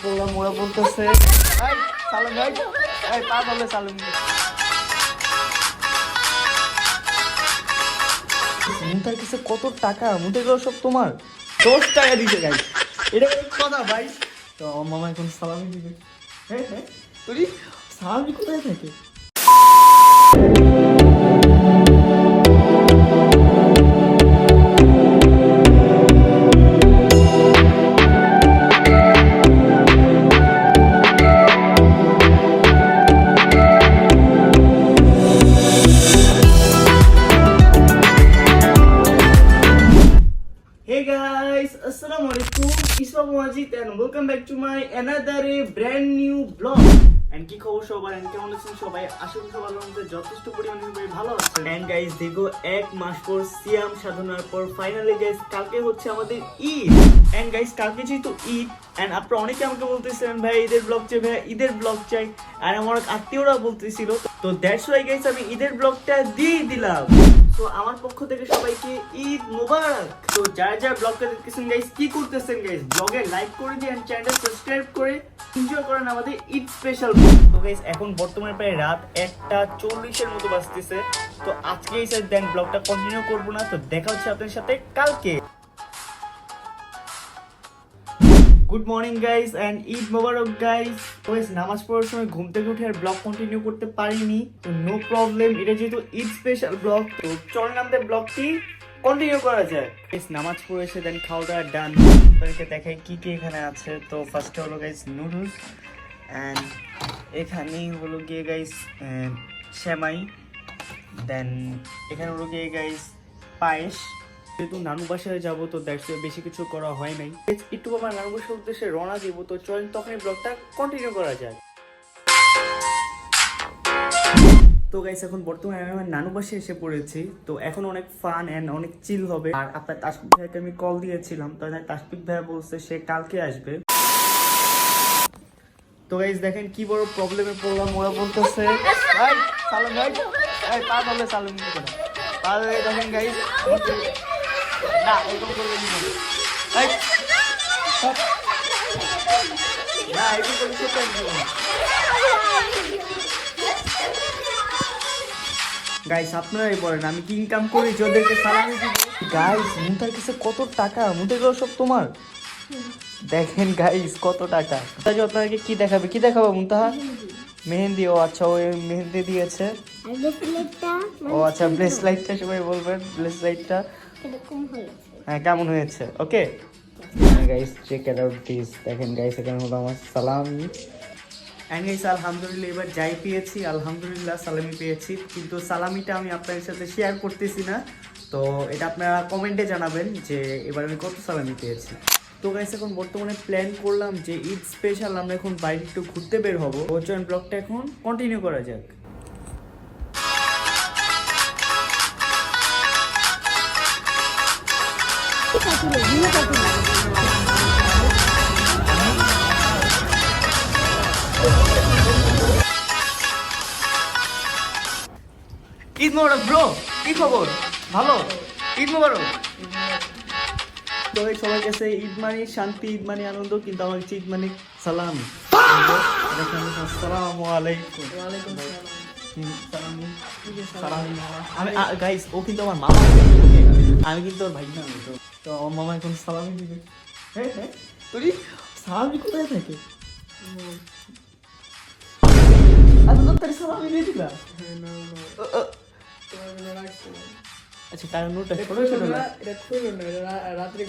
বললাম ওরা বলতেছে এই সালাম ভাই এই পা ধরলে সালাম মুন্তার কাছে কত টাকা মুন্তাগুলো সব তোমার 10 টাকা দিছে গাইস এটা কথা ভাই তো আমার মামা এখন সালামি দিবে হ্যাঁ হ্যাঁ তুই সালামি কোথায় থাকে Hey guys, Assalamualaikum. Ismail Majid and welcome back to my another brand new vlog. And কি খবর সবার and কেমন আছেন সবাই আশা করি সবার মধ্যে যথেষ্ট পরিমাণে সবাই ভালো আছেন and guys দেখো এক মাস পর সিয়াম সাধনার পর ফাইনালি গাইস কালকে হচ্ছে আমাদের ঈদ and guys কালকে যেহেতু ঈদ and আপনারা অনেকে আমাকে বলতেছিলেন ভাই ঈদের ব্লগ চাই ভাই ঈদের ব্লগ চাই আর আমার আত্মীয়রা বলতেছিল তো দ্যাটস ওয়াই গাইস আমি ঈদের ব্লগটা দিয়ে দিলাম তো আমার পক্ষ থেকে সবাইকে ঈদ মোবারক তো যারা যারা ব্লগটা দেখতেছেন গাইস কি করতেছেন গাইস ব্লগে লাইক করে দিন এন্ড চ্যানেল সাবস্ক্রাইব করে এনজয় করেন আমাদের ঈদ স্পেশাল তো গাইস এখন বর্তমানে প্রায় রাত 1:40 এর মতো বাজতেছে তো আজকে এই সাইড দেন ব্লগটা কন্টিনিউ করব না তো দেখা হচ্ছে আপনাদের সাথে কালকে good morning guys and Eid Mubarak guys guys নামাজ পড়ার সময় ঘুম থেকে উঠে আর ব্লগ কন্টিনিউ করতে পারিনি তো নো প্রবলেম এটা যেহেতু ঈদ স্পেশাল ব্লগ তো চলেন আমাদের ব্লগটি কন্টিনিউ করা যায় গাইস নামাজ পড়ে এসে দেন খাওয়া দাওয়া ডান আপনাদেরকে দেখাই কি কি এখানে আছে তো ফার্স্টে হলো গাইস নুডলস এন্ড এখানেই হলো গিয়ে গাইস সেমাই দেন এখানে হলো গিয়ে গাইস পায়েস যেহেতু নানু বাসায় যাবো তো দ্যাটস বেশি কিছু করা হয় নাই একটু আমার নানু বাসার উদ্দেশ্যে রওনা দিব তো চলেন তখনই ব্লগটা কন্টিনিউ করা যায় তো গাইস এখন বর্তমানে আমি আমার নানু বাসায় এসে পড়েছি তো এখন অনেক ফান এন্ড অনেক চিল হবে আর আপনার তাসফিক ভাইকে আমি কল দিয়েছিলাম তো তাসফিক ভাই বলছে সে কালকে আসবে তো গাইস দেখেন কি বড় প্রবলেমে পড়লাম ওরা বলতেছে ভাই সালাম ভাই এই পা ধরলে সালাম দিতে না পা ধরে দেখেন গাইস না এরকম করলে না এই না এরকম করলে সত্যি না গাইস আপনারাই বলেন আমি কি ইনকাম করি যাদেরকে সালামি দিব গাইস মুন্তার কাছে কত টাকা মুন্তাগুলো সব তোমার দেখেন গাইস কত টাকা তাহলে আপনাদেরকে কি দেখাবো মুন্তাহা মেহেন্দি ও আচ্ছা ওই মেহেন্দি দিয়েছে ও আচ্ছা ব্রেসলাইটটা সবাই বলবেন ব্রেসলাইটটা হ্যাঁ কেমন হয়েছে okay guys check it out this দেখেন গাইস এখানে হলো আমার সালামি এন্ড গাইস আলহামদুলিল্লাহ এবার যাই পেয়েছি আলহামদুলিল্লাহ সালামি পেয়েছি কিন্তু সালামিটা আমি আপনাদের সাথে শেয়ার করতেছি না তো এটা আপনারা কমেন্টে জানাবেন যে এবার আমি কত সালামি পেয়েছি তো গাইস এখন বর্তমানে প্ল্যান করলাম যে ঈদ স্পেশাল আমরা এখন বাইরে একটু ঘুরতে বের হবো ওর জন্য ব্লগটা এখন কন্টিনিউ করা যাক ঈদ মোবারক ব্রো কি খবর ভালো ঈদ মোবারক তো এই সবার কাছে ঈদ মানে শান্তি ঈদ মানে আনন্দ কিন্তু আমার কাছে ঈদ মানে সালাম আসসালামু আলাইকুম আমি গাইস ও কিন্তু আমার মামা আমি কিন্তু ওর ভাই না তো আমার মামা এখন সালামি দিবে হ্যাঁ হ্যাঁ তুই সালামি কোথায় থাকে আচ্ছা তোর সালামি দিয়ে দিলা আচ্ছা তার নোটটা ছোট ছোট না এটা খুলো না রাতে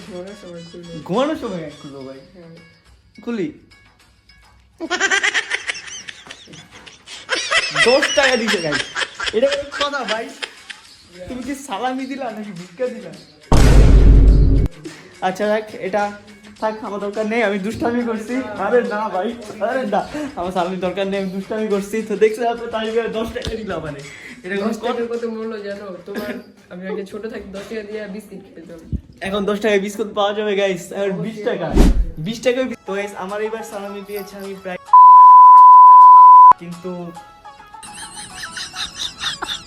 ঘুমানোর সময় খুলো ভাই খুলি 10 টাকা দিছে গাইস এটা কথা ভাই তুমি কি সালামি দিলা নাকি ভিক্ষা দিলা আচ্ছা দেখ এটা থাক আমার দরকার নেই আমি দুষ্টামি করছি আরে না ভাই আরে না আমার সালামি দরকার নেই আমি দুষ্টামি করছি তো দেখছো আপনি তাই 10 টাকা দিলাম মানে এটা কত মূল্য জানো তোমার আমি আগে ছোট থাকি 10 টাকা দিয়ে বিস্কুট খেতাম এখন 10 টাকায় বিস্কুট পাওয়া যাবে গাইস আর 20 টাকা তো গাইস আমার এবার সালামি দিয়েছে আমি প্রায় কিন্তু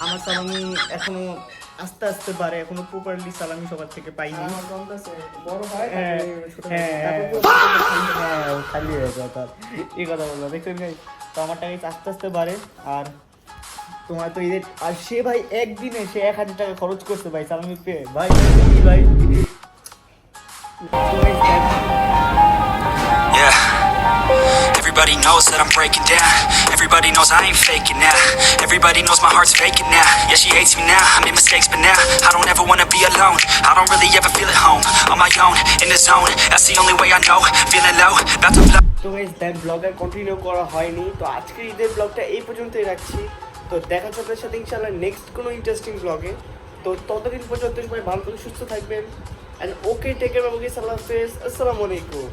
আমার সালামি এখনো আস্তে আস্তে বাড়ে, এখনো প্রপারলি সালামি সবার থেকে পাইনি। আমার কমতেছে, বড় হয় হ্যাঁ, তারপরে ছোট হয়। হ্যাঁ, তারপর হ্যাঁ, ও খালি হয়ে যায় তার। এই কথা বললো দেখছেন ভাই, তো আমারটা guys আস্তে আস্তে বাড়ে। আর তোমার তো ঈদের, আর সে ভাই একদিনে সে 1000 টাকা খরচ করছে ভাই সালামি পেয়ে ভাই। কি ভাই তো guys, Yeah. Everybody knows that I'm breaking down. Everybody knows I ain't faking now. Everybody knows my heart's faking now. Yeah, she hates me now. I made mistakes, but now I don't ever wanna be alone. I don't really ever feel at home. On my own, in the zone. That's the only way I know. Feeling low, about to blow. তো guys দেখ blog আর continue করা হয়নি, তো আজকের ঈদের ব্লগটা এই পর্যন্তই রাখছি। তো দেখা হচ্ছে আপনাদের সাথে ইনশাআল্লাহ নেক্সট কোনো ইন্টারেস্টিং ব্লগে। তো ততদিন পর্যন্ত সবাই ভালো করে সুস্থ থাকবেন। অ্যান্ড ওকে, টেক কেয়ার, বাবু, আল্লাহ হাফেজ, আসসালামু আলাইকুম।